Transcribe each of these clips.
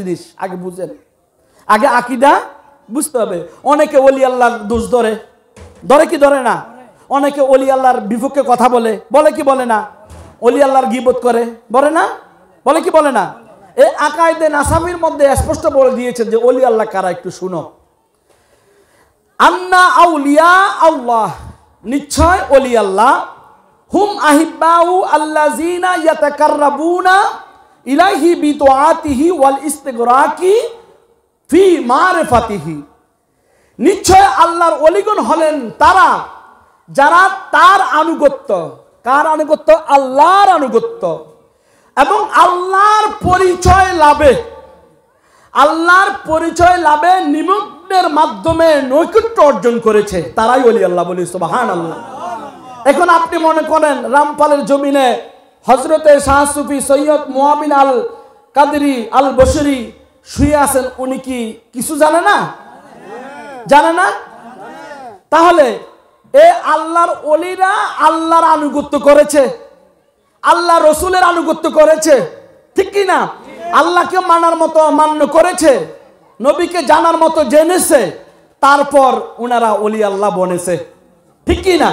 জিনিস আগে বুঝেন, আগে আকীদা বুঝতে হবে। অনেকে ওলি আল্লাহর দোষ ধরে, ধরে কি ধরে না? অনেকে ওলি আল্লাহর বিপক্ষে কথা বলে, বলে কি বলে না? ওলি আল্লাহর গীবত করে, বলে না? বলে কি বলে না? এই আকায়েদে নাসাবির মধ্যে স্পষ্ট বলে দিয়েছে যে ওলি আল্লাহ কারা, একটু শুনো। আন্না আউলিয়া আল্লাহ, নিশ্চয় ওলি আল্লাহ, হুম আহিব্বাউ আল্লাযিনা ইয়াতাকাররাবুনা ইলাইহি বিতআতিহি ওয়াল ইস্তিগরাকি ফি মারিফাতিহি, নিশ্চয় আল্লাহর ওলিগণ হলেন তারা যারা তার আনুগত্য, কার আনুগত্য? আল্লাহর আনুগত্য, এবং আল্লাহর পরিচয় লাভে, আল্লাহর পরিচয় লাভে নিমগ্নের মাধ্যমে নৈকট্য অর্জন করেছে, তারাই ওলি আল্লাহ। বলি সুবহানাল্লাহ। এখন আপনি মনে করেন রামপালের জমিনে হযরতে শাহ সুফি সৈয়দ মুআবিন আল কাদরি আল বশরি শুয়ে আছেন, উনি কি কিছু জানে না? জানে না? তাহলে এ আল্লাহর ওলিরা আল্লাহর আনুগত্য করেছে, আল্লাহ রসুলের আনুগত্য করেছে, ঠিক কি না? আল্লাহকে মানার মতো মান্য করেছে, নবীকে জানার মতো জেনেছে, তারপর ওনারা ওলি আল্লাহ বনেছে, ঠিক কি না?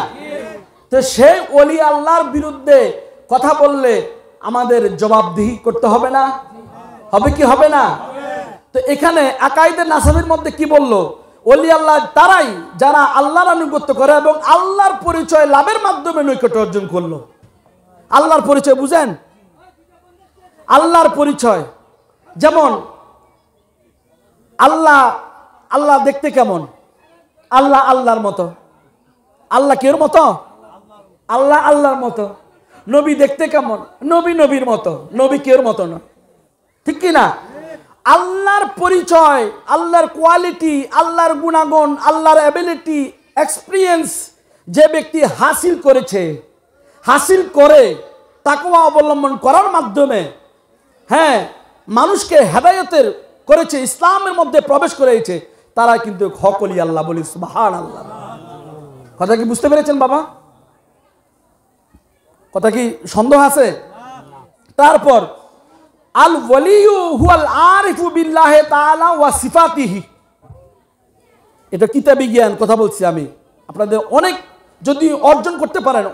তো সেই ওলি আল্লাহর বিরুদ্ধে কথা বললে আমাদের জবাবদিহি করতে হবে না? হবে কি হবে না? তো এখানে আকাইদের নাসাবের মধ্যে কি বললো? ওলি আল্লাহ তারাই যারা আল্লাহর আনুগত্য করে এবং আল্লাহর পরিচয় লাভের মাধ্যমে নৈকট্য অর্জন করলো। আল্লাহর পরিচয় বুঝেন? আল্লাহর পরিচয় যেমন আল্লাহ, আল্লাহ দেখতে কেমন? আল্লাহ আল্লাহর মতো। আল্লাহ কের মতো? আল্লাহ আল্লাহর মতো। নবী দেখতে কেমন? নবী নবীর মতো, নবী কের মতো না, ঠিক কি না? আল্লাহর পরিচয়, আল্লাহর কোয়ালিটি, আল্লাহর গুণাগুণ, আল্লাহর অ্যাবিলিটি, এক্সপিরিয়েন্স যে ব্যক্তি হাসিল করেছে, হাসিল করে তাকওয়া অবলম্বন করার মাধ্যমে হ্যাঁ মানুষকে হেদায়েতের করেছে, ইসলামের মধ্যে প্রবেশ করেছে, তারা কিন্তু হক ওলি আল্লাহ। বলি সুবহানাল্লাহ। কথা কি বুঝতে পেরেছেন বাবা? কথা কি সন্দেহ আছে? তারপর আল ওয়ালিয়ু হুয়াল আরিফু বিল্লাহি তাআলা ওয়া সিফাতিহি, এটা কিতাবি জ্ঞান কথা বলছি আমি, আপনাদের অনেক যদি অর্জন করতে পারেন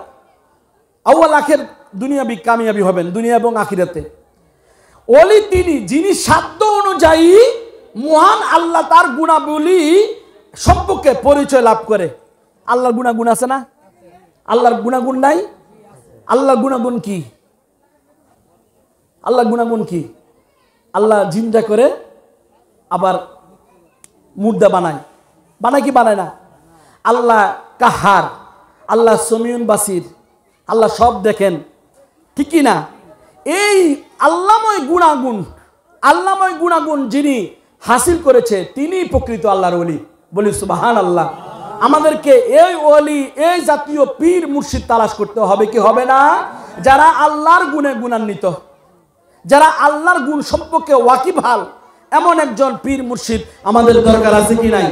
আউয়াল আখির দুনিয়াবি কামিয়াবি হবেন, দুনিয়া এবং আখিরাতে। ওলি তিনি যিনি সাধ্য অনুযায়ী মহান আল্লাহ তার গুণাবলী সম্পর্কে পরিচয় লাভ করে। আল্লাহর গুণাগুণ আছে না? আল্লাহর গুণাগুণ নাই? আল্লাহর গুণাগুণ কি? আল্লাহর গুণাগুণ কি? আল্লাহ জিন্দা করে আবার মুর্দা বানায়, বানায় কি বানায় না? আল্লাহ কাহার, আল্লাহ সমিউন বাসির, আল্লাহ সব দেখেন, ঠিক কি না? এই আল্লাহময় গুণাগুণ, আল্লাহময় গুণাগুণ যিনি হাসিল করেছে তিনি প্রকৃত আল্লাহর ওলি। বলি সুবহানাল্লাহ। আমাদেরকে এই ওলি, এই জাতীয় পীর মুর্শিদ তালাশ করতে হবে কি হবে না? যারা আল্লাহর গুণে গুণান্বিত, যারা আল্লাহর গুণ সম্পর্কে ওয়াকিবহাল, এমন একজন পীর মুর্শিদ আমাদের দরকার আছে কি নাই?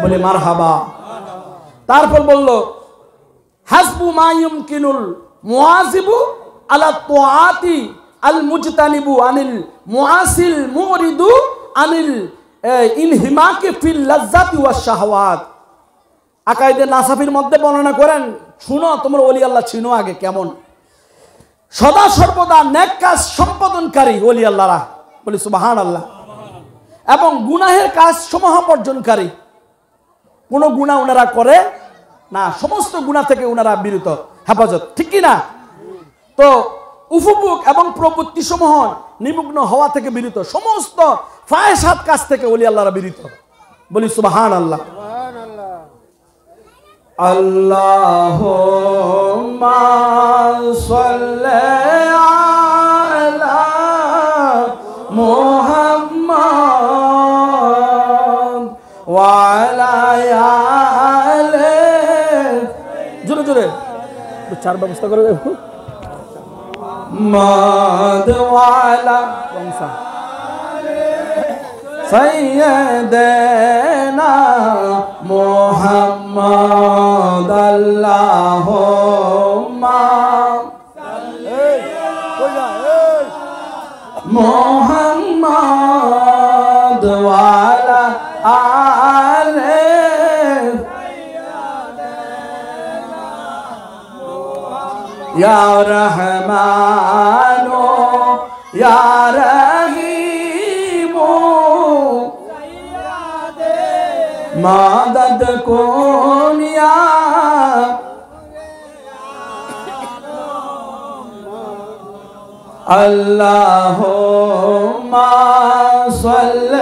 বলে মারহাবা। তারপর বলল হাসবু মা ইউমকিনুল মুআযিবু আলা তুআতি আল মুজতানিবু আনিল মুআসিল মুরিদু আনিল ইনহিমাকি ফিল লাজ্জাতি ওয়াশ শাহওয়াত। আকাইদে নাসাফির মধ্যে বর্ণনা করেন, শুনো তোমরা ওলি আল্লাহ চিনো আগে কেমন, সদা সর্বদা নেক কাজ সম্পাদনকারী ওলি আল্লাহরা। বলি সুবহানাল্লাহ। এবং গুনাহের কাজ সমূহ বর্জনকারী, কোন গুনাহ ওনারা করে না, সমস্ত গুনাহ থেকে ওনারা বিরত, হেফাজত, ঠিক কি না? তো উপভোগ এবং প্রবৃত্তি সমূহ নিমগ্ন হওয়া থেকে বিরত, সমস্ত ফায়সাত কাজ থেকে ওলি আল্লাহরা বিরত। বলি সুবহানাল্লাহ। আল্লাহুম্মা সাল্লি আলা মুহাম্মাদ ওয়া আলা আলি, জোরে জোরে চার ব্যবস্থা করে দেবো। মাদ ওয়া আলা সাইয়্যিদানা মুহাম্মদ আল্লাহুম্মা সাল্লি মুহাম্মদ वाला आले या रहमानो या रहीमो मदद कौन या अल्लाहुम्मा सल्ली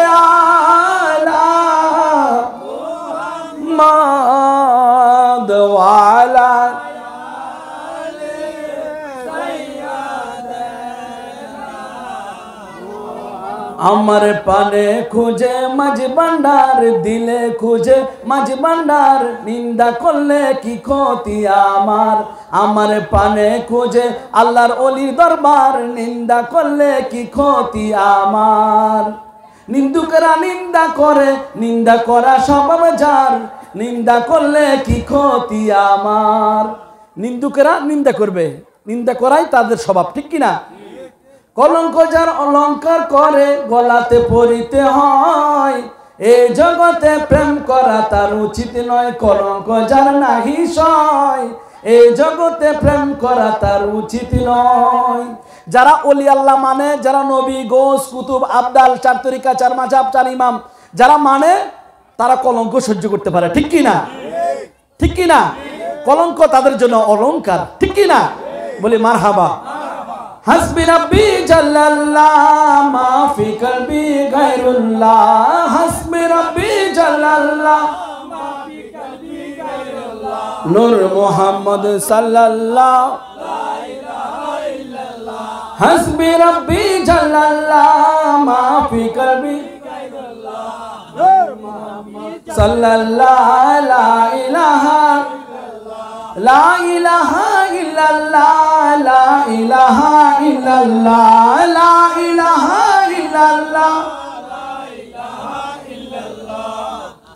अला मुहम्मद वाला আমার পানে খুঁজে মাঝ ভান্ডার দিলে খুঁজে মাঝ ভান্ডার নিন্দা করলে কি ক্ষতি আমার পানে খুঁজে আল্লাহর ওলির দরবার নিন্দা করলে কি ক্ষতি আমার নিন্দুকেরা নিন্দা করে নিন্দা করা স্বভাব যার নিন্দা করলে কি ক্ষতি আমার নিন্দুকেরা নিন্দা করবে নিন্দা করাই তাদের স্বভাব ঠিক কি না কলঙ্ক যার অলঙ্কার করে গলাতে পরিতে হয় এই জগতে প্রেম করা তার উচিত নয় কলঙ্ক যার নাহি সয় এই জগতে প্রেম করা তার উচিত নয় যারা ওলি আল্লাহ মানে যারা নবী গোস কুতুব আবদাল চার তরিকা চার মাযহাব চার ইমাম যারা মানে তারা কলঙ্ক সহ্য করতে পারে ঠিক কি না ঠিক কি না কলঙ্ক তাদের জন্য অলংকার ঠিক কি না বলি মারহাবা हस्बी रब्बी जल्लल्लाह मा फी कल्बी गैरुल्लाह हस्बी रब्बी जल्लल्लाह मा फी कल्बी गैरुल्लाह नूर मोहम्मद सल्लल्लाह ला इलाहा इल्लल्लाह हस्बी रब्बी जल्लल्लाह मा फी कल्बी गैरुल्लाह नूर मोहम्मद सल्लल्लाह ला इलाहा ला इलाहा इल्लल्लाह ला इलाहा इल्लल्लाह ला इलाहा इल्लल्लाह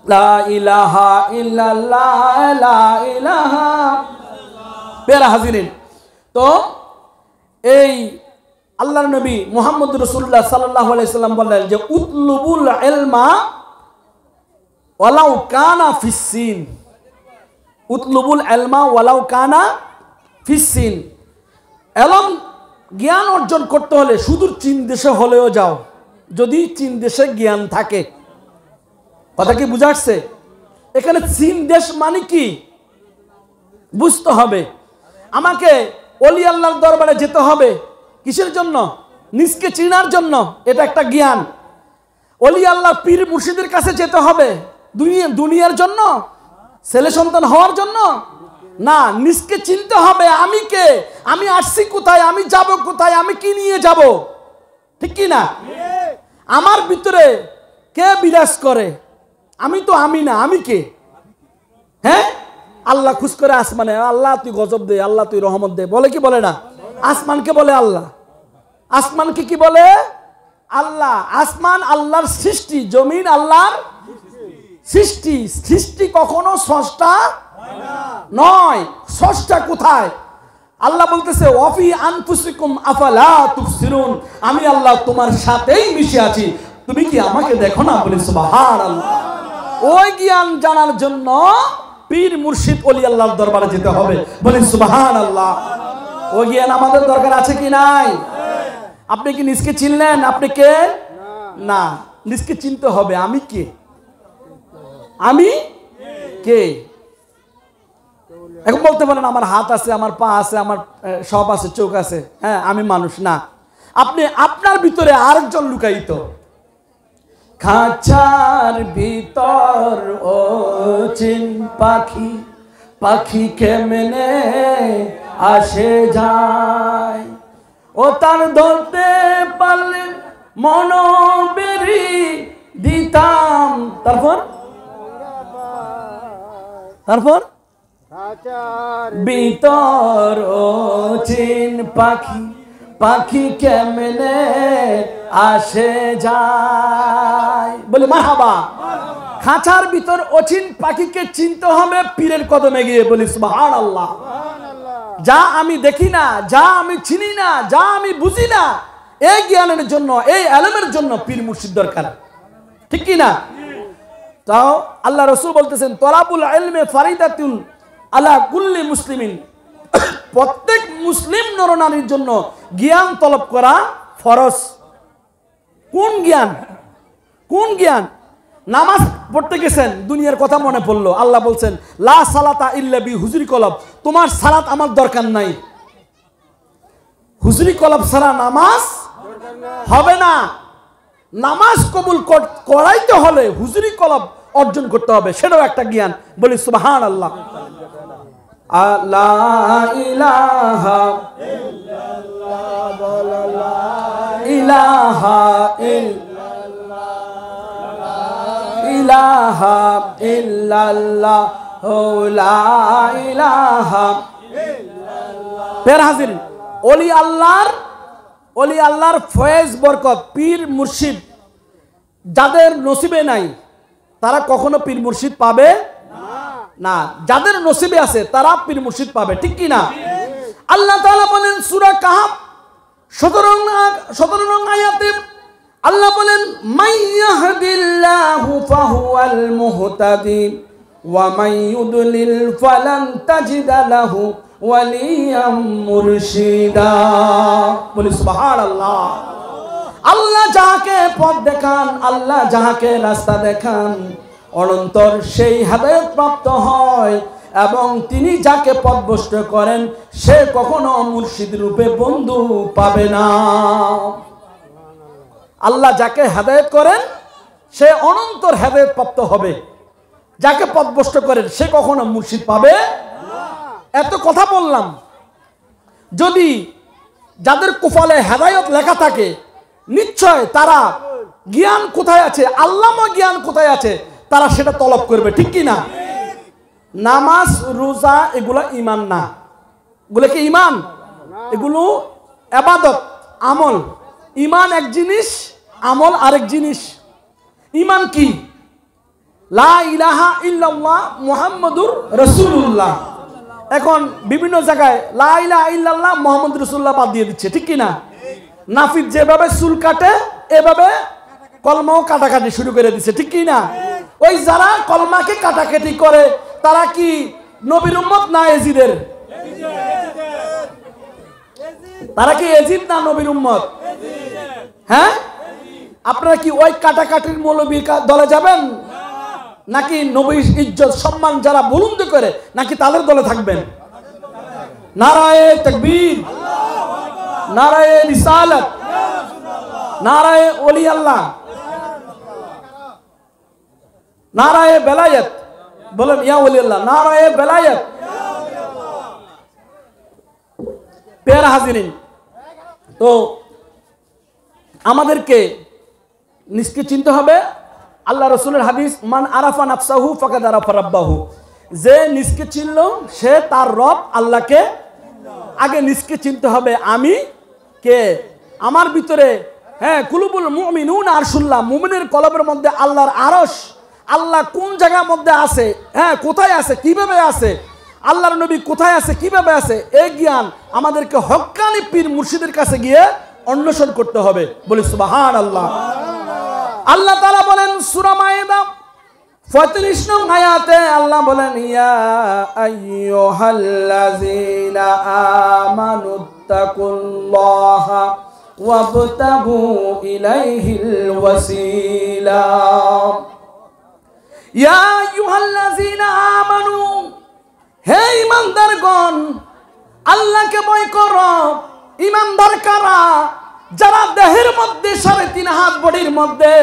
ला इलाहा इल्लल्लाह ला इलाहा प्यारा हाजिरिन तो এই আল্লাহর নবী মুহাম্মদ রাসূলুল্লাহ সাল্লাল্লাহু আলাইহি সাল্লাম বললেন যে উতলুবুল ইলমা ওয়ালাউ কানা ফিসসিন উতলুবুল ইলমা ওয়ালাউ কানা ফিসসিন এলম জ্ঞান অর্জন করতে হলে সুদূর চীন দেশে হলেও যাও যদি চীন দেশে জ্ঞান থাকে কথা কি বুঝা আসছে এখানে চীন দেশ মানে কি বুঝতে হবে আমাকে ওলি আল্লাহর দরবারে যেতে হবে কিসের জন্য নিজকে চিনার জন্য এটা একটা জ্ঞান ওলি আল্লাহ পীর মুর্শিদের কাছে যেতে হবে দুনিয়ার জন্য ছেলে সন্তান হওয়ার জন্য না নিজকে চিনতে হবে আমি কে আমি আসছি কোথায় আমি যাব কোথায় আমি কি নিয়ে যাব ঠিক কি না আমার ভিতরে কে বিরাজ করে আমি তো আমি না আমি কে হ্যাঁ আল্লাহ খুশ করে আসমানে আল্লাহ তুই গজব দে আল্লাহ তুই রহমত দে বলে কি বলে না আসমানকে বলে আল্লাহ আসমানকে কি বলে আল্লাহ আসমান আল্লাহর সৃষ্টি জমিন আল্লাহর সৃষ্টি সৃষ্টি কখনো স্রষ্টা নয় স্রষ্টা কোথায় আল্লাহ বলতেছে ওয়াফি আনফুসিকুম আফালা তুবসিরুন আমি আল্লাহ তোমার সাথেই মিশে আছি তুমি কি আমাকে দেখো না বলি সুবহানাল্লাহ ওই জ্ঞান জানার জন্য পীর মুর্শিদ ওলি আল্লাহর দরবারে যেতে হবে বলি সুবহানাল্লাহ ওই জ্ঞান আমাদের দরকার আছে কি নাই আপনি কি নিজকে চিনলেন আপনি কে না নিজকে চিনতে হবে আমি কে আমি কে এখন বলতে পারেন আমার হাত আছে আমার পা আছে আমার সব আছে চোখ আছে হ্যাঁ আমি মানুষ না আপনি আপনার ভিতরে আরেকজন লুকায়িত খাঁচার ভিতর ও চিন পাখি পাখি কেমনে আসে যায় ও তার ধরতে পারলে মনোবেরি দিতাম তারপর ভিতর ও চিন পাখি পাখি কেমনে আসে যায় বলে মারহাবা খাঁচার ভিতর অচিন পাখিকে চিনতে হবে পীরের কদমে গিয়ে বলি সুবহানাল্লাহ যা আমি দেখি না যা আমি চিনি না যা আমি বুঝি না এই জ্ঞানের জন্য এই ইলমের জন্য পীর মুর্শিদ দরকার ঠিক কি না? তাও আল্লাহ রাসূল বলতেছেন তলাবুল ইলমি ফারিদাতুন আলা কুল্লি মুসলিমিন, প্রত্যেক মুসলিম নরনারীর জন্য জ্ঞান তলব করা ফরজ। কোন জ্ঞান? কোন জ্ঞান? নামাজ পড়তে গেছেন, দুনিয়ার কথা মনে পড়লো, আল্লাহ বলছেন লা সালাতা ইল্লা বি হুজরি কলব, তোমার সালাত আমার দরকার নাই। হুজরি কলব ছাড়া নামাজ হবে না। নামাজ কবুল করাইতে হলে হুজরি কলব অর্জন করতে হবে, সেটাও একটা জ্ঞান। বলি সুবহানাল্লাহ। লা ইলাহা ইল্লাল্লাহ, লা ইলাহা ইলাহা ইল্লাল্লাহ, লা ইলাহা ইল্লাল্লাহ। প্যারা হাজির, ওলি আল্লাহর ফয়েজ বরকত, পীর মুর্শিদ যাদের নসিবে নাই তারা কখনো পীর মুর্শিদ পাবে না। যাদের নসিবে আছে তারা পীর মুর্শিদ পাবে, ঠিক কি না? আল্লাহ তাআলা বলেন সূরা কাহফ 17 নং আয়াতে আল্লাহ বলেন মাইয়াহদিল্লাহু ফাহুয়াল মুহতাদি ওয়া মাইয়ুদলিল ফালান তাজিদা লাহু ওয়ালিয়াম মুরশিদা। বলি সুবহানাল্লাহ। আল্লাহ যাকে পথ দেখান, আল্লাহ যাকে রাস্তা দেখান, অনন্তর সেই হেদায়েত প্রাপ্ত হয়, এবং তিনি যাকে পথভ্রষ্ট করেন সে কখনো মুর্শিদ রূপে বন্ধু পাবে না। আল্লাহ যাকে হেদায়েত করেন সে অনন্তর হেদায়েত প্রাপ্ত হবে, যাকে পথভ্রষ্ট করেন সে কখনো মুর্শিদ পাবে না। এত কথা বললাম, যদি যাদের কপালে হেদায়েত লেখা থাকে নিশ্চয় তারা জ্ঞান কোথায় আছে, আল্লামা জ্ঞান কোথায় আছে, তারা সেটা তলব করবে, ঠিক কি না? নামাজ রোজা এগুলো ঈমান না। এগুলো কি ঈমান? এগুলো ইবাদত, আমল। ঈমান এক জিনিস, আমল আরেক জিনিস। ঈমান কি? লা ইলাহা ইল্লাল্লাহ মুহাম্মাদুর রাসূলুল্লাহ। এখন বিভিন্ন জায়গায় লা ইলাহা ইল্লাল্লাহ মুহাম্মাদুর রাসূলুল্লাহ বাদ দিয়ে দিচ্ছে, ঠিক কি না? নাফিদ যেভাবে চুল কাটে এভাবে কলমাও কাটাকাটি শুরু করে দিচ্ছে, ঠিক কি না? ওই যারা কলমাকে কাটাকাটি করে তারা কি নবীর উম্মত না এজিদের? তারা কি এজিদ না নবীর উম্মত? হ্যাঁ, আপনারা কি ওই কাটাকাটির মৌলবীর দলে যাবেন, নাকি নবীর ইজ্জত সম্মান যারা বুলন্দ করে নাকি তাদের দলে থাকবেন? নারায়ে তাকবীর, নারায়ে রিসালাত, নারায়ে ওলি আল্লাহ, নারায়ে বেলায়েত। বলেন ইয়া ওলি আল্লাহ, নারায়ে বেলায়েত। প্যারা হাজিরিন, তো আমাদেরকে নিজকে চিনতে হবে। আল্লাহ রসুলের হাদিস মান আরাফা নাফসাহু ফাকাদ আরাফা রাব্বাহু, যে নিজকে চিনল সে তার রব আল্লাহকে। আগে নিজকে চিনতে হবে আমি কে, আমার ভিতরে। হ্যাঁ, কুলুবুল মুমিনুনা আরশুল্লাহ, মুমিনের কলবের মধ্যে আল্লাহর আরশ। আল্লাহ কোন জায়গার মধ্যে আছে, হ্যাঁ কোথায় আছে, কিভাবে আছে, আল্লাহর নবী কোথায় আছে, কিভাবে আছে, এই জ্ঞান আমাদেরকে হক্কানি পীর মুর্শিদের কাছে গিয়ে অন্বেষণ করতে হবে। বলি সুবহানাল্লাহ। আল্লাহ তাআলা বলেন সূরা মায়েদা 35 নং আয়াতে আল্লাহ বলেন ইয়া আইয়ুহাল্লাযীনা আমানুত্তাকুল্লাহা ওয়াবতাগু ইলাইহিল ওয়াসিলা। ইয়া আইয়ুহাল্লাযীনা আমানু, হে ঈমানদারগণ আল্লাহকে ভয় করো। ঈমানদার কারা? যারা দেহের মধ্যে 3.5 হাত বডির মধ্যে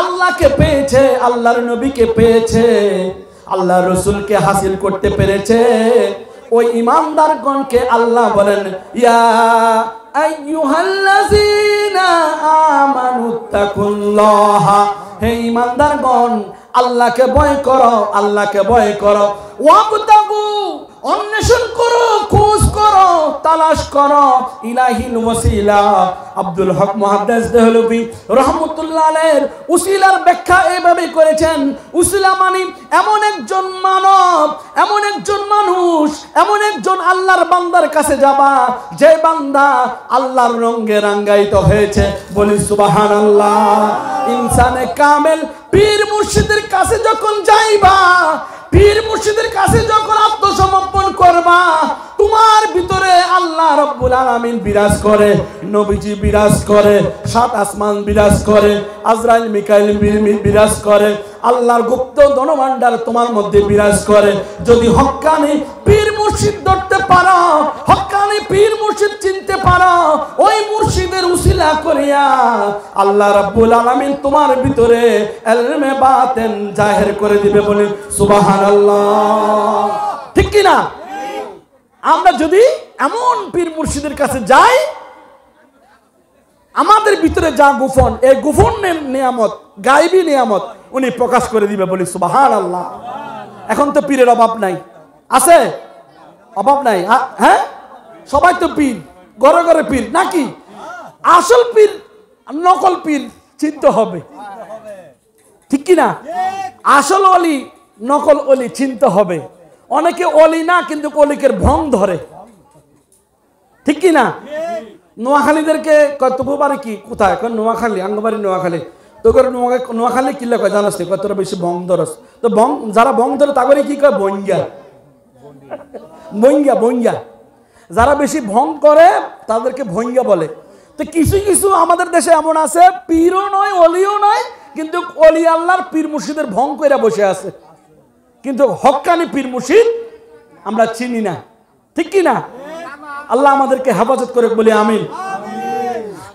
আল্লাহকে পেয়েছে, আল্লাহর নবীকে পেয়েছে, আল্লাহর রাসূলকে হাসিল করতে পেরেছে, ওই ঈমানদারগণকে আল্লাহ বলেন ইয়া আইয়ুহাল্লাযীনা আমানুত্তাকুল্লাহা, হে ঈমানদারগণ আল্লাহকে ভয় করো, আল্লাহকে ভয় করো। ওয়াবতাগু, অন্বেষণ করো, খোঁজ করো, তালাশ করো ইলাহিল ওয়াসিলা। আব্দুল হক মুহাদ্দিস দেহলভী রাহমাতুল্লাহ আলাইহির উসিলার ব্যাখ্যা এইভাবে করেছেন, উসিলা মানে এমন একজন মানব, এমন একজন মানুষ, এমন একজন আল্লাহর বান্দার কাছে যাবা যে বান্দা আল্লাহর রঙে রাঙ্গায়িত হয়েছে। বলি সুবহানাল্লাহ। ইনসানে কামেল পীর মুর্শিদের কাছে যখন যাইবা, পীর মুর্শিদের কাছে যখন আত্মসমর্পণ করবা, তোমার ভিতরে আল্লাহ রাব্বুল আলামিন বিরাজ করে, নবীজি বিরাজ করে, সাত আসমান বিরাজ করে, আজরাইল মিকাইল বিরাজ করে, আল্লাহর গুপ্ত ধনভাণ্ডার তোমার মধ্যে বিরাজ করে। যদি হক্কানি পীর মুর্শিদ ধরতে পারো, হক্কানি পীর মুর্শিদ চিনতে পারো, ওই মুর্শিদের উসিলা করিয়া আল্লাহ রাব্বুল আলামিন তোমার ভিতরে ইলমে বাতিন জাহির করে দিবে। বলি সুবহানাল্লাহ। ঠিক কি না? আমরা যদি এমন পীর মুর্শিদের কাছে যাই, আমাদের ভিতরে যা গোপন, এই গোপন নিয়ামত, গায়বী নিয়ামত উনি প্রকাশ করে দিবে। বলি সুবহানাল্লাহ। এখন তো পীরের অভাব নাই, আছে? অভাব নাই? হ্যাঁ, সবাই তো পীর, ঘরে ঘরে পীর নাকি? আসল পীর নকল পীর চিনতে হবে, ঠিক কি না? আসল অলি নকল অলি চিনতে হবে। অনেকে অলি না, কিন্তু অলিকের ভং ধরে, ঠিক কি না? নোয়াখালীদেরকে কয় তবু বাড়ি কি কোথায়? নোয়াখালী, আঙ্গবাড়ি নোয়াখালী। তো নোয়াখালী কিলে কয় জানাস নি? কয় তোরা বেশি ভং ধরস। তো ভং যারা ভং ধরে তাগরে কি কয়? বঙ্গা, বঙ্গা, বঙ্গা। যারা বেশি ভং করে তাদেরকে ভঙ্গা বলে। তো কিছু কিছু আমাদের দেশে এমন আছে, পীরও নয়, অলিও নয়, কিন্তু অলি আল্লাহর পীর মুর্শিদের ভং কইরা বসে আছে, কিন্তু হক্কানি পীর মুর্শিদ আমরা চিনি না, ঠিক কি না? আল্লাহ আমাদেরকে হেফাজত করে, বলি আমিন।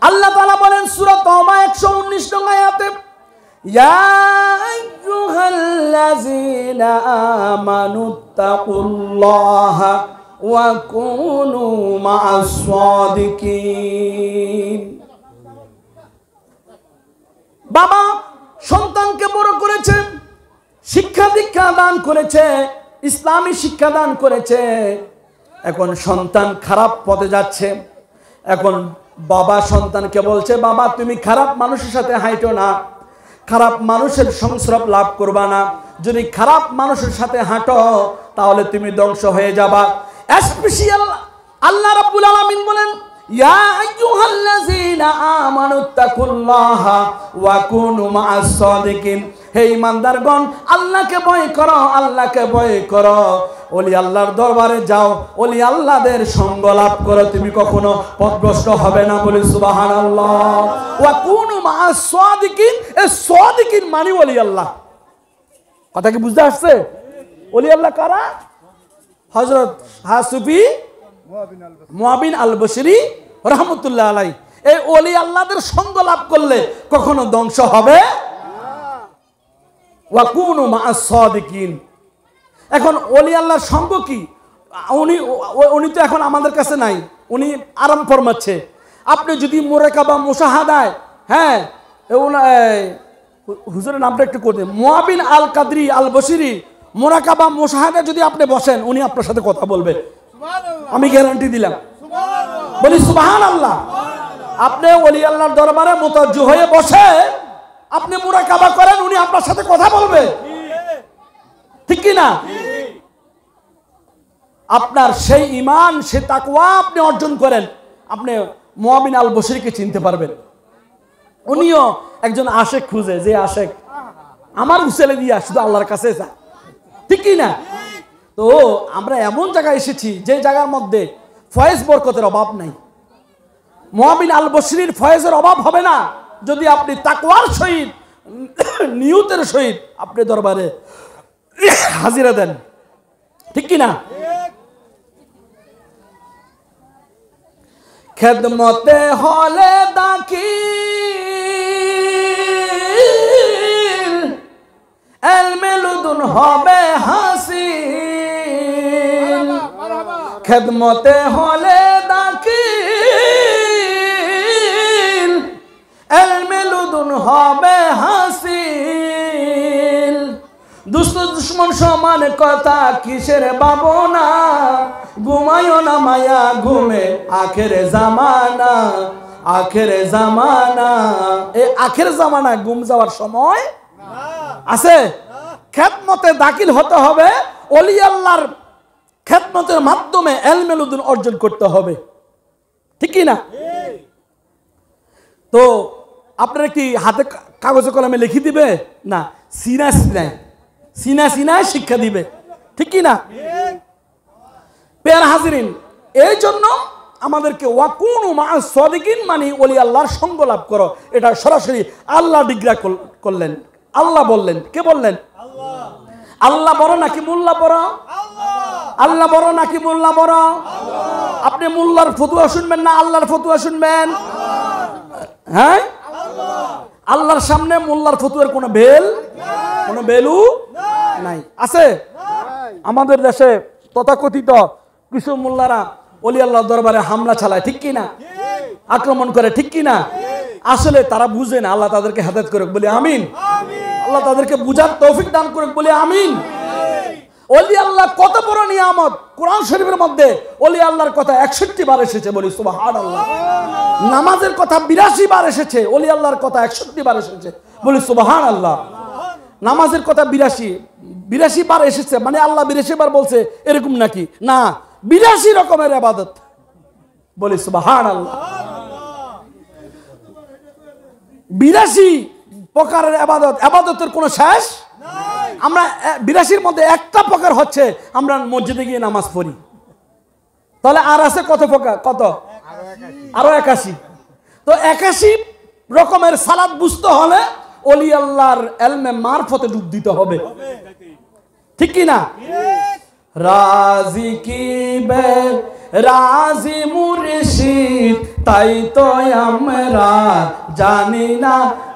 আল্লাহ তাআলা বলেন সূরা তাওবা 119 নং আয়াতে, ইয়া আইয়ুহাল্লাযীনা আমানুত্তাকুল্লাহা ওয়া কুনু মা'আস সাদিকিন। বাবা সন্তানকে বড় করেছে, শিক্ষা দীক্ষা দান করেছে, ইসলামী শিক্ষা দান করেছে। এখন সন্তান খারাপ পথে যাচ্ছে, এখন বাবা সন্তানকে বলছে, বাবা তুমি খারাপ মানুষের সাথে হাঁটো না, খারাপ মানুষের সংস্রব লাভ করবা না। যদি খারাপ মানুষের সাথে হাঁটো তাহলে তুমি ধ্বংস হয়ে যাবা। স্পেশাল আল্লাহ রাব্বুল আলামিন বলেন, ইয়া আইয়ুহাল্লাযীনা আমানুত্তাকুল্লাহা ওয়া কুনু মা'আস সাদিকিন। হে ঈমানদারগণ, আল্লাহকে ভয় করো, আল্লাহকে ভয় করো, ওলি আল্লাহর দরবারে যাও, ওলি আল্লাহদের সঙ্গ লাভ করো, তুমি কখনো পথভ্রষ্ট হবে না। বলি সুবহানাল্লাহ। ওয়া কুনু মা'আস সাদিকিন। এই সাদিকিন মানে ওলি আল্লাহ। কথা কি বুঝতে আসছে? ওলি আল্লাহ কারা? হযরত হাসুফি মুআবিন আল বশরি রাহমাতুল্লাহ আলাইহি। এই ওলি আল্লাহদের সঙ্গ লাভ করলে কখনো ধ্বংস হবে না। ওয়া কুনু মা'আস সাদিকিন। এখন ওলি আল্লাহর সঙ্গ কি? উনি তো এখন আমাদের কাছে নাই, উনি আরাম ফরমাচ্ছে। আপনি যদি মুরাকাবা মুশাহাদায়, হ্যাঁ, হুজুরের নামটা একটু করে দিন, মুআবিন আল কাদরি আল বশরি, মুরাকাবা মুশাহাদায় যদি আপনি বসেন, উনি আপনার সাথে কথা বলবে, আমি গ্যারান্টি দিলাম। বলি সুবহানাল্লাহ। আপনি ওলি আল্লাহর দরবারে মুতাওয়াজ্জিহ হয়ে বসে আপনি মুরাকাবা করেন, উনি আপনার সাথে কথা বলবে, ঠিক কি না? আপনার সেই ঈমান, সেই তাকওয়া আপনি অর্জন করেন, আপনি মুআবিন আল বশরিকে চিনতে পারবেন। উনিও একজন আশেক খুঁজে, যে আশেক আমার উসেলে দিয়া শুধু আল্লাহর কাছে যায়, ঠিক কি না? তো আমরা এমন জায়গায় এসেছি যে জায়গার মধ্যে ফয়েজ বরকতের অভাব নাই। মুআবিন আল বশরির ফয়েজের অভাব হবে না যদি আপনি তাকওয়ার সহিত, নিয়তের সহিত আপনি দরবারে হাজিরা দেন, ঠিক কি না? খেদমতে হলে দাখিল, ইলমে লুদুন হবে হাসিল। খেদমতে হলে দাখিল, ইলমে লুদুন হবে হাসিল। দুষ্ট দুশ্মন সমান কথা কিসের ভাবনা, ঘুমায়ো না মায়া ঘুমে আখেরে জামানা, আখেরে জামানা। এই আখের জামানায় ঘুম যাওয়ার সময় আছে। খেদমতে দাখিল হতে হবে, ওলি আল্লাহর খেদমতের মাধ্যমে ইলমুল উদুন অর্জন করতে হবে, ঠিক কি না? তো আপনারা কি হাতে কাগজে কলমে লিখে দিবে না, সিনা সিনায় সিনা সিনায় শিক্ষা দিবে, ঠিক কি না? পেয়ার হাজিরিন, এই জন্য আমাদেরকে ওয়াকুনু মা'আস সাদিকিন মানে ওলি আল্লাহর সঙ্গ লাভ করো, এটা সরাসরি আল্লাহ ডিগ্রা করলেন, আল্লাহ বললেন। কে বললেন? আল্লাহ বড় নাকি মোল্লা বড়? আল্লাহ বড় নাকি মোল্লা বড়? আপনি মোল্লার ফতুয়া শুনবেন না আল্লাহর ফতুয়া শুনবেন? হ্যাঁ, আল্লাহর সামনে মোল্লার ফতুয়ার কোনো কোনো ভ্যালু নাই। আছে আমাদের দেশে তথাকথিত কিছু মোল্লারা ওলি আল্লাহ দরবারে হামলা চালায়, ঠিক কি না? আক্রমণ করে, ঠিক কি না? আসলে তারা বুঝে না। আল্লাহ তাদেরকে হেদায়েত করুক, বলি আমিন। আল্লাহ তাদেরকে বুঝার তৌফিক দান করুক, বলি আমিন। ওলি আল্লাহ কত বড় নিয়ামত! কোরআন শরীফের মধ্যে ওলি আল্লাহর কথা 61 বার এসেছে, বলি সুবহানাল্লাহ। নামাজের কথা 82 বার এসেছে, ওলি আল্লাহর কথা 61 বার এসেছে, বলি সুবহানাল্লাহ। নামাজের কথা 82 বার এসেছে, মানে আল্লাহ 82 বার বলছে এরকম নাকি? না, 82 রকমের ইবাদত, বলি সুবহানাল্লাহ। 82 প্রকারের ইবাদত, ইবাদতের কোনো শেষ নাই। আমরা 82-র মধ্যে একটা প্রকার হচ্ছে আমরা মসজিদে গিয়ে নামাজ পড়ি, তাহলে আর আছে কত প্রকার? কত? আরো 81। তো 81 রকমের সালাত বুঝতে হলে ওলি আল্লাহর ইলমে মারফতে ডুব দিতে হবে, ঠিক কি না? রাজি কি বে রাজি মুর্শিদ, তাই তো আমরা জানি না,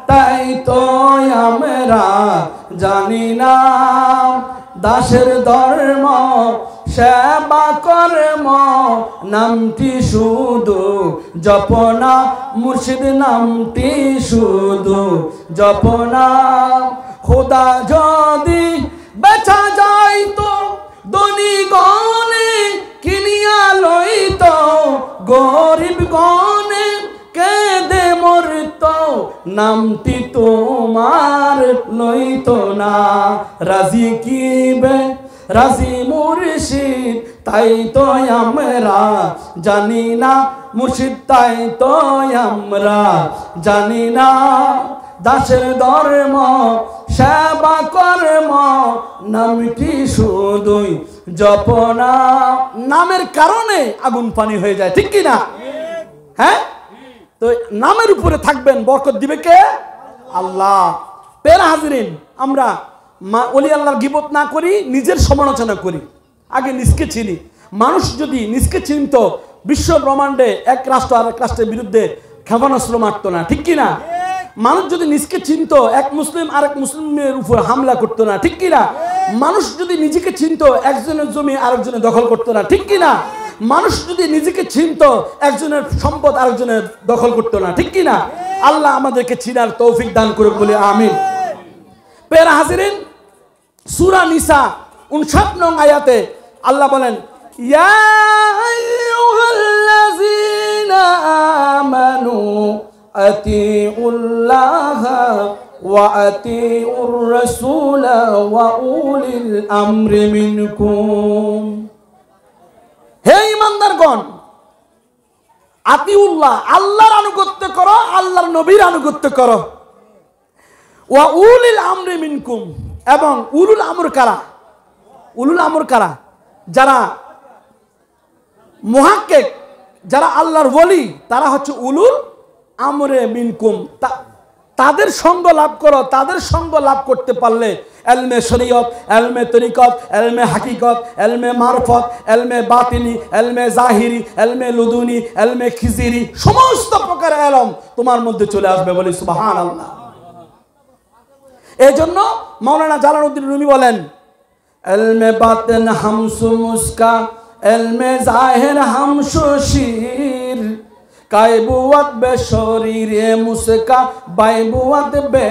তাই তো আমরা জানি না। দাসের ধর্ম সেবা কর্ম নামটি শুধু জপনা, মুর্শিদ নামটি শুধু জপনা। খোদা যদি বেচা যাইতো ধনী গনে কিনিয়া লইতো, গরিব গনে কেঁদে মরতো, নামটি তোমার লইতো না। রাজি কি বে রাজি মুর্শিদ, তাই তো আমরা জানি না, মুর্শিদ তাই তো আমরা জানি না। দাসের ধর্ম সেবা কর্ম নামটি শুধুই জপনা। নামের কারণে আগুন পানি হয়ে যায়, ঠিক কি না? হ্যাঁ, তো নামের উপরে থাকবেন, বরকত দিবে কে? আল্লাহ। পেয়ারা হাজিরিন, আমরা ওলি আল্লাহর গীবত না করি, নিজের সমালোচনা করি, আগে নিজকে চিনি। মানুষ যদি নিজকে চিনত, বিশ্ব ব্রহ্মাণ্ডে এক রাষ্ট্র আর এক রাষ্ট্রের বিরুদ্ধে ক্ষেপণাস্ত্র মারত না, ঠিক কি না? মানুষ যদি নিজকে চিনত, এক মুসলিম আরেক মুসলিমের উপর হামলা করতো না, ঠিক কি না? মানুষ যদি নিজেকে চিনত, একজনের জমি আরেকজনের দখল করতো না, ঠিক কি না? মানুষ যদি নিজেকে চিনত, একজনের সম্পদ আরেকজনের দখল করতো না, ঠিক কি না? আল্লাহ আমাদেরকে চিনার তৌফিক দান করুক, বলে আমিন। পেয়ারা হাজিরিন, সূরা নিসা 59 নং আয়াতে আল্লাহ বলেন, ইয়া আইয়ুহাল্লাযীনা আমানু আতিউল্লাহা ওয়া আতিউর রাসূলা ওয়া উলিল আমরি মিনকুম। হে ঈমানদারগণ, আতিউল্লাহ আল্লাহর আনুগত্য করো, আল্লাহর নবীর আনুগত্য করো। ওয়া উলিল আমরি মিনকুম, এবং উলুল আমর কারা? উলুল আমর কারা? যারা মুহাক্কিক, যারা আল্লাহর ওলি, তারা হচ্ছে উলুল আমরে মিনকুম। তাদের সঙ্গ লাভ করো। তাদের সঙ্গ লাভ করতে পারলে এলমে শরীয়ত, এলমে তরিকত, এলমে হাকিকত, এলমে মারফত, এলমে বাতিনি, এলমে জাহিরি, এলমে লুদুনি, এলমে খিজিরি, সমস্ত প্রকার এলম তোমার মধ্যে চলে আসবে, বলি সুবহানাল্লাহ। এই জন্য মাওলানা জালালউদ্দিন রুমি বলেন, এলমে বাতিন হামসু মুস্কা, এলমে জাহির হামসু শির, কায়বুয়াত বে শরীরে মুসকা বাইবুয়াত বে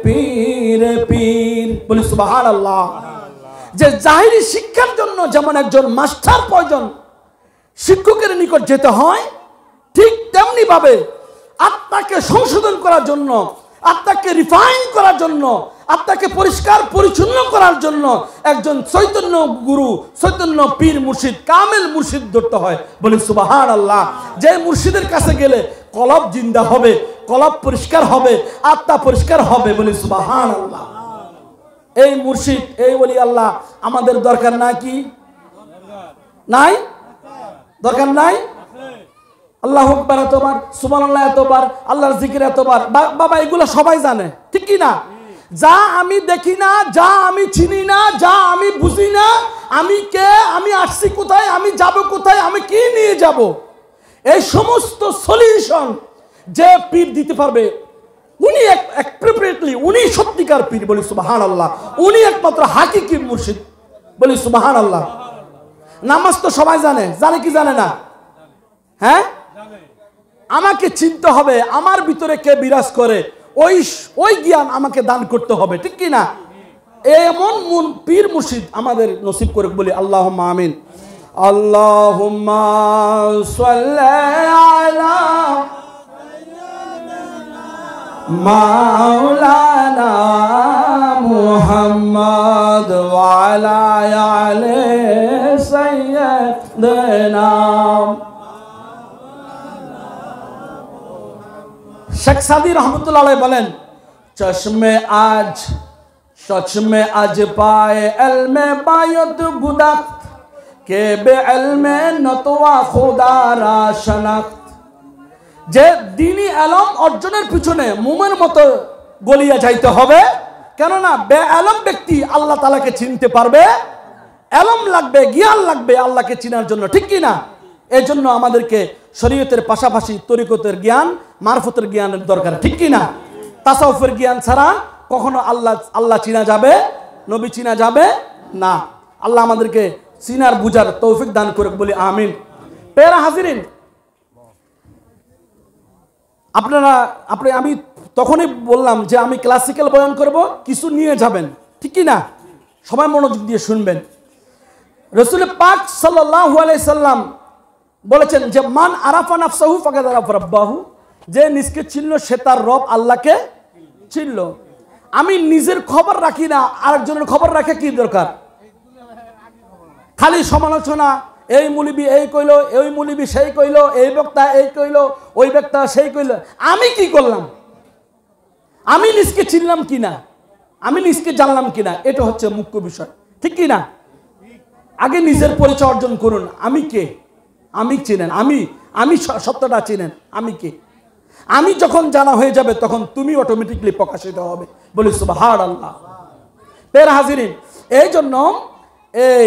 পীর পীর। বলি সুবহানাল্লাহ। যে জাহিরি শিক্ষার জন্য যেমন একজন মাস্টার প্রয়োজন, শিক্ষকের নিকট যেতে হয়, ঠিক তেমনি ভাবে আত্মাকে সংশোধন করার জন্য, আত্মাকে রিফাইন করার জন্য, আত্মাকে পরিষ্কার পরিচ্ছন্ন করার জন্য একজন চৈতন্য গুরু, চৈতন্য পীর মুর্শিদ, কামেল মুর্শিদ ধরতে হয়। বলি সুবহানাল্লাহ। যে মুর্শিদের কাছে গেলে কলব জিন্দা হবে, কলব পরিষ্কার হবে, আত্মা পরিষ্কার হবে। বলি সুবহানাল্লাহ। এই মুর্শিদ, এই ওলি আল্লাহ আমাদের দরকার না কি? নাই? দরকার নাই? আল্লাহু আকবার এতবার, সুবহানাল্লাহ এতবার, আল্লাহর জিকির এতবার, বাবা এগুলো সবাই জানে, ঠিক কি না? যা আমি দেখি না, যা আমি চিনি না, যা আমি বুঝি না, আমি কে, আমি আসছি কোথায়, আমি যাব কোথায়, আমি কি নিয়ে যাব, এই সমস্ত সলিউশন যে পীর দিতে পারবে, উনি অ্যাপ্রোপ্রিয়েটলি, উনি সত্যিকার পীর। বলি সুবহানাল্লাহ। উনি একমাত্র হাকিকি মুর্শিদ। বলি সুবহানাল্লাহ। নামাজ তো সবাই জানে, জানে কি জানে না? হ্যাঁ, আমাকে চিনতে হবে আমার ভিতরে কে বিরাজ করে, ওই জ্ঞান আমাকে দান করতে হবে, ঠিক কি না? এমন পীর মুর্শিদ আমাদের নসিব করে। বলি আল্লাহুম্মা আমিন। আল্লাহুম্মা সাল্লি আলা মাওলানা মুহাম্মদ ওয়া আলা আলি সাইয়্যিদিনা। শেখ সাদি রহমতুল্লাহ আলাইহি বলেন, চশমে আজ পায়ে ইলমে বায়ত গুদাত কে বে ইলমে নতওয়া খুদারা শনাক্ত। যে দ্বীনি ইলম অর্জনের পিছনে মুমের মতো গলিয়া যাইতে হবে, কেননা বে ইলম ব্যক্তি আল্লাহ তাআলাকে চিনতে পারবে। ইলম লাগবে, জ্ঞান লাগবে আল্লাহকে চিনার জন্য, ঠিক কি না? এই জন্য আমাদেরকে শরীয়তের পাশাপাশি তরিকতের জ্ঞান, মারফতের জ্ঞানের দরকার, ঠিক কি না? তাসাউফের জ্ঞান ছাড়া কখনো আল্লাহ চিনা যাবে, নবী চিনা যাবে না। আল্লাহ আমাদেরকে চিনার বুঝার তৌফিক দান করে। বলি আমিন। প্রিয় হাজিরিন, আমি তখনই বললাম যে আমি ক্লাসিক্যাল বয়ান করব, কিছু নিয়ে যাবেন, ঠিক কি না? সবাই মনোযোগ দিয়ে শুনবেন। রাসূল পাক সাল্লাল্লাহু আলাইহি সাল্লাম বলেছেন যে মান আরাফা নাফসাহু ফাকাদ আরাফা রাব্বাহু। যে নিজকে চিনল সে তার রব আল্লাহকে চিনল। আমি নিজের খবর রাখি না, আরেকজনের খবর রাখে কি দরকার? খালি সমালোচনা, এই মুলিবি এই কইলো, ওই মুলিবি সেই কইলো, এই বক্তা এই কইলো, ওই বক্তা সেই কইলো। আমি কি করলাম? আমি নিজকে চিনলাম কিনা, আমি নিজকে জানলাম কিনা, এটা হচ্ছে মুখ্য বিষয়, ঠিক কি না? আগে নিজের পরিচয় অর্জন করুন। আমি কে? আমি চিনেন, আমি সত্যটা চিনেন, আমি কে? আমি যখন জানা হয়ে যাবে তখন তুমি অটোমেটিকলি প্রকাশিত হবে। বলি সুবহানাল্লাহ। প্রিয় হাজিরিন, এই জন্য এই